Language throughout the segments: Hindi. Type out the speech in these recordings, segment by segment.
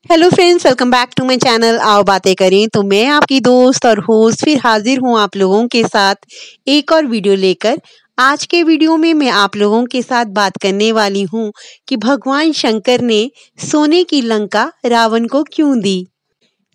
Hello friends, welcome back to my channel. आओ बातें करें। तो मैं आपकी दोस्त और होस्ट फिर हाजिर हूँ आप लोगों के साथ एक और वीडियो लेकर। आज के वीडियो में मैं आप लोगों के साथ बात करने वाली हूँ कि भगवान शंकर ने सोने की लंका रावण को क्यों दी।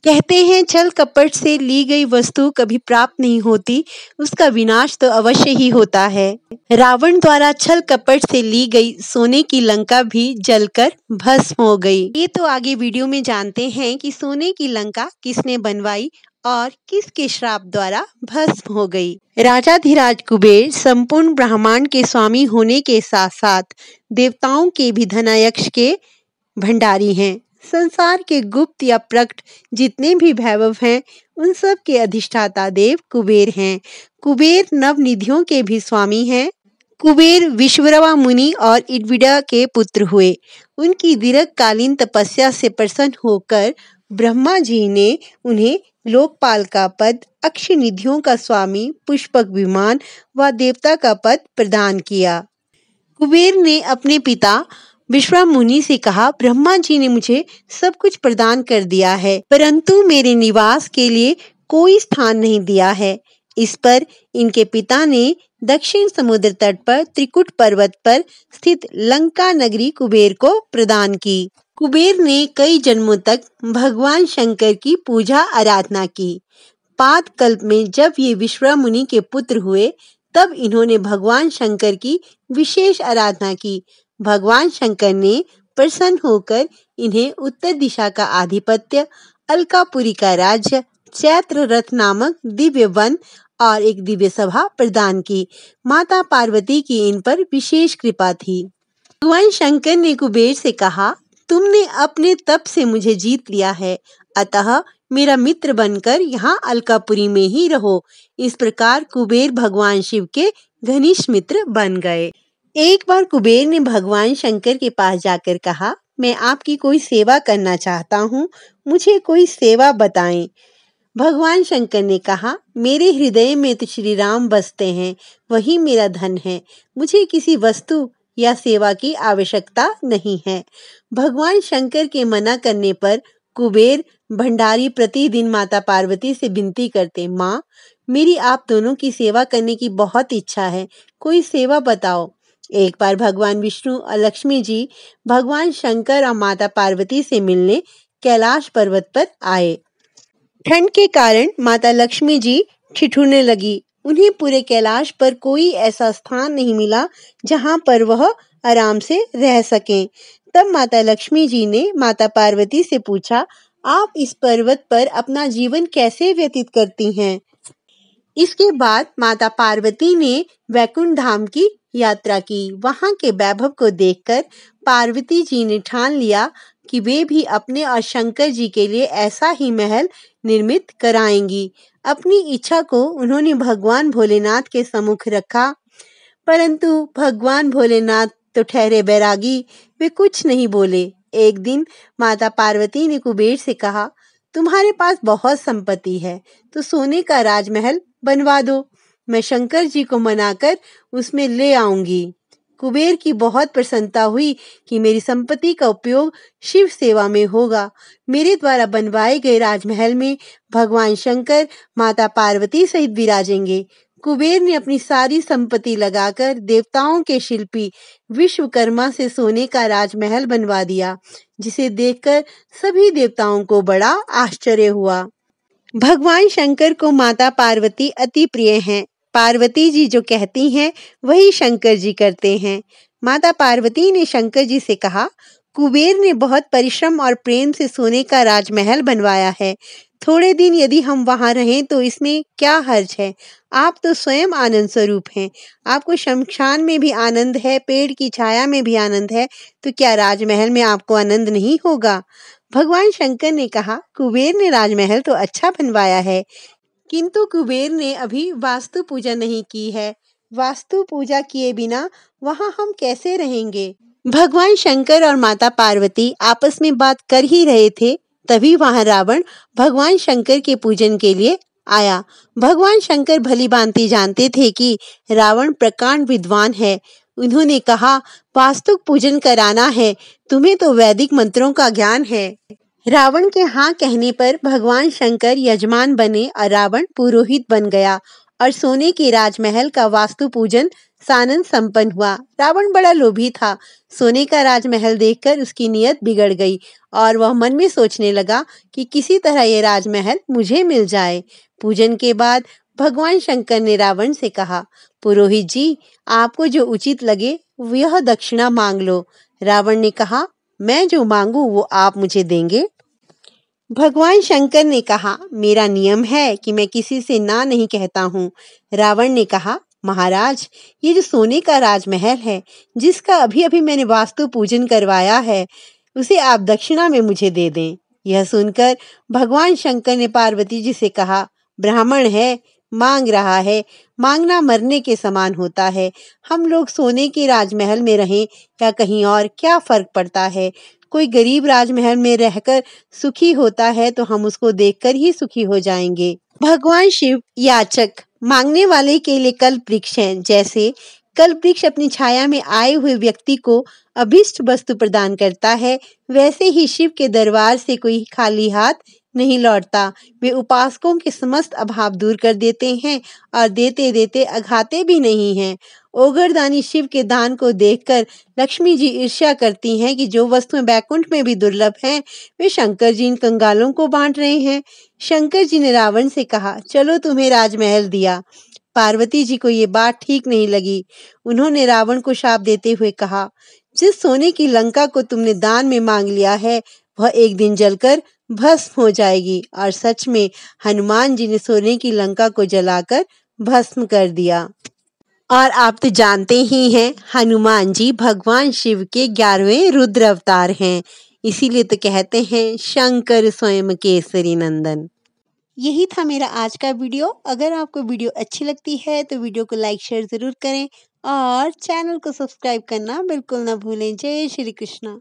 कहते हैं छल कपट से ली गई वस्तु कभी प्राप्त नहीं होती, उसका विनाश तो अवश्य ही होता है। रावण द्वारा छल कपट से ली गई सोने की लंका भी जलकर भस्म हो गई। ये तो आगे वीडियो में जानते हैं कि सोने की लंका किसने बनवाई और किसके श्राप द्वारा भस्म हो गई। राजाधिराज कुबेर संपूर्ण ब्रह्मांड के स्वामी होने के साथ साथ देवताओं के भी धनायक्ष के भंडारी हैं। संसार के गुप्त या प्रकट जितने भी वैभव हैं, उन सब के अधिष्ठाता देव कुबेर हैं। कुबेर नवनिधियों के भी स्वामी हैं। कुबेर विश्वरवा मुनि और इडविडा के पुत्र हुए। उनकी दीर्घकालीन तपस्या से प्रसन्न होकर ब्रह्मा जी ने उन्हें लोकपाल का पद, अक्षय निधियों का स्वामी, पुष्पक विमान व देवता का पद प्रदान किया। कुबेर ने अपने पिता विश्वा मुनि से कहा, ब्रह्मा जी ने मुझे सब कुछ प्रदान कर दिया है, परंतु मेरे निवास के लिए कोई स्थान नहीं दिया है। इस पर इनके पिता ने दक्षिण समुद्र तट पर त्रिकुट पर्वत पर स्थित लंका नगरी कुबेर को प्रदान की। कुबेर ने कई जन्मों तक भगवान शंकर की पूजा आराधना की। पाद कल्प में जब ये विश्वा मुनि के पुत्र हुए, तब इन्होंने भगवान शंकर की विशेष आराधना की। भगवान शंकर ने प्रसन्न होकर इन्हें उत्तर दिशा का आधिपत्य, अलकापुरी का राज्य, चैत्र रथ नामक दिव्य वन और एक दिव्य सभा प्रदान की। माता पार्वती की इन पर विशेष कृपा थी। भगवान शंकर ने कुबेर से कहा, तुमने अपने तप से मुझे जीत लिया है, अतः मेरा मित्र बनकर यहाँ अलकापुरी में ही रहो। इस प्रकार कुबेर भगवान शिव के घनिष्ठ मित्र बन गए। एक बार कुबेर ने भगवान शंकर के पास जाकर कहा, मैं आपकी कोई सेवा करना चाहता हूँ, मुझे कोई सेवा बताएं। भगवान शंकर ने कहा, मेरे हृदय में तो श्री राम बसते हैं, वही मेरा धन है, मुझे किसी वस्तु या सेवा की आवश्यकता नहीं है। भगवान शंकर के मना करने पर कुबेर भंडारी प्रतिदिन माता पार्वती से विनती करते, माँ, मेरी आप दोनों की सेवा करने की बहुत इच्छा है, कोई सेवा बताओ। एक बार भगवान विष्णु और लक्ष्मी जी भगवान शंकर और माता पार्वती से मिलने कैलाश पर्वत पर आए। ठंड के कारण माता लक्ष्मी जी ठिठुरने लगी। उन्हें पूरे कैलाश पर कोई ऐसा स्थान नहीं मिला जहां पर वह आराम से रह सकें। तब माता लक्ष्मी जी ने माता पार्वती से पूछा, आप इस पर्वत पर अपना जीवन कैसे व्यतीत करती हैं? इसके बाद माता पार्वती ने वैकुंठ धाम की यात्रा की। वहां के वैभव को देखकर पार्वती जी ने ठान लिया कि वे भी अपने और शंकर जी के लिए ऐसा ही महल निर्मित कराएंगी। अपनी इच्छा को उन्होंने भगवान भोलेनाथ के सम्मुख रखा, परंतु भगवान भोलेनाथ तो ठहरे बैरागी, वे कुछ नहीं बोले। एक दिन माता पार्वती ने कुबेर से कहा, तुम्हारे पास बहुत संपत्ति है, तो सोने का राजमहल बनवा दो, मैं शंकर जी को मनाकर उसमें ले आऊंगी। कुबेर की बहुत प्रसन्नता हुई कि मेरी संपत्ति का उपयोग शिव सेवा में होगा। मेरे द्वारा बनवाए गए राजमहल में भगवान शंकर माता पार्वती सहित विराजेंगे। कुबेर ने अपनी सारी संपत्ति लगाकर देवताओं के शिल्पी विश्वकर्मा से सोने का राजमहल बनवा दिया, जिसे देखकर सभी देवताओं को बड़ा आश्चर्य हुआ। भगवान शंकर को माता पार्वती अति प्रिय हैं। पार्वती जी जो कहती हैं वही शंकर जी करते हैं। माता पार्वती ने शंकर जी से कहा, कुबेर ने बहुत परिश्रम और प्रेम से सोने का राजमहल बनवाया है, थोड़े दिन यदि हम वहां रहें तो इसमें क्या हर्ज है? आप तो स्वयं आनंद स्वरूप हैं, आपको शमशान में भी आनंद है, पेड़ की छाया में भी आनंद है, तो क्या राजमहल में आपको आनंद नहीं होगा? भगवान शंकर ने कहा, कुबेर ने राजमहल तो अच्छा बनवाया है, किंतु कुबेर ने अभी वास्तु पूजा नहीं की है। वास्तु पूजा किए बिना वहां हम कैसे रहेंगे? भगवान शंकर और माता पार्वती आपस में बात कर ही रहे थे, तभी वहां रावण भगवान शंकर के पूजन के लिए आया। भगवान शंकर भली भांति जानते थे कि रावण प्रकांड विद्वान है। उन्होंने कहा, वास्तु पूजन कराना है, तुम्हें तो वैदिक मंत्रों का ज्ञान है, रावण के हाँ कहने पर भगवान शंकर यजमान बने और रावण पुरोहित बन गया और सोने के राजमहल का वास्तु पूजन सानंद संपन्न हुआ। रावण बड़ा लोभी था। सोने का राजमहल देखकर उसकी नीयत बिगड़ गई और वह मन में सोचने लगा कि किसी तरह यह राजमहल मुझे मिल जाए। पूजन के बाद भगवान शंकर ने रावण से कहा, पुरोहित जी, आपको जो उचित लगे वह दक्षिणा मांग लो। रावण ने कहा, मैं जो मांगू वो आप मुझे देंगे? भगवान शंकर ने कहा, मेरा नियम है कि मैं किसी से ना नहीं कहता हूँ। रावण ने कहा, महाराज, ये जो सोने का राजमहल है, जिसका अभी अभी मैंने वास्तु पूजन करवाया है, उसे आप दक्षिणा में मुझे दे दें। यह सुनकर भगवान शंकर ने पार्वती जी से कहा, ब्राह्मण है, मांग रहा है, मांगना मरने के समान होता है। हम लोग सोने के राजमहल में रहें या कहीं और, क्या फर्क पड़ता है? कोई गरीब राजमहल में रहकर सुखी होता है तो हम उसको देखकर ही सुखी हो जाएंगे। भगवान शिव याचक, मांगने वाले के लिए कल्प वृक्ष हैं। जैसे कल्प वृक्ष अपनी छाया में आए हुए व्यक्ति को अभिष्ट वस्तु प्रदान करता है, वैसे ही शिव के दरबार से कोई खाली हाथ नहीं लौटता। वे उपासकों के समस्त अभाव दूर कर देते हैं और देते देते अघाते भी नहीं हैं। ओगरदानी शिव के दान को देखकर लक्ष्मी जी ईर्ष्या करती हैं कि जो वस्तुएं बैकुंठ में भी दुर्लभ हैं, वे शंकर जी इन कंगालों को बांट रहे हैं। शंकर जी ने रावण से कहा, चलो तुम्हें राजमहल दिया। पार्वती जी को ये बात ठीक नहीं लगी। उन्होंने रावण को शाप देते हुए कहा, जिस सोने की लंका को तुमने दान में मांग लिया है, वह एक दिन जलकर भस्म हो जाएगी। और सच में हनुमान जी ने सोने की लंका को जलाकर भस्म कर दिया। और आप तो जानते ही हैं, हनुमान जी भगवान शिव के 11वें रुद्र अवतार हैं। इसीलिए तो कहते हैं शंकर स्वयं केसरी नंदन। यही था मेरा आज का वीडियो। अगर आपको वीडियो अच्छी लगती है तो वीडियो को लाइक शेयर ज़रूर करें और चैनल को सब्सक्राइब करना बिल्कुल ना भूलें। जय श्री कृष्ण।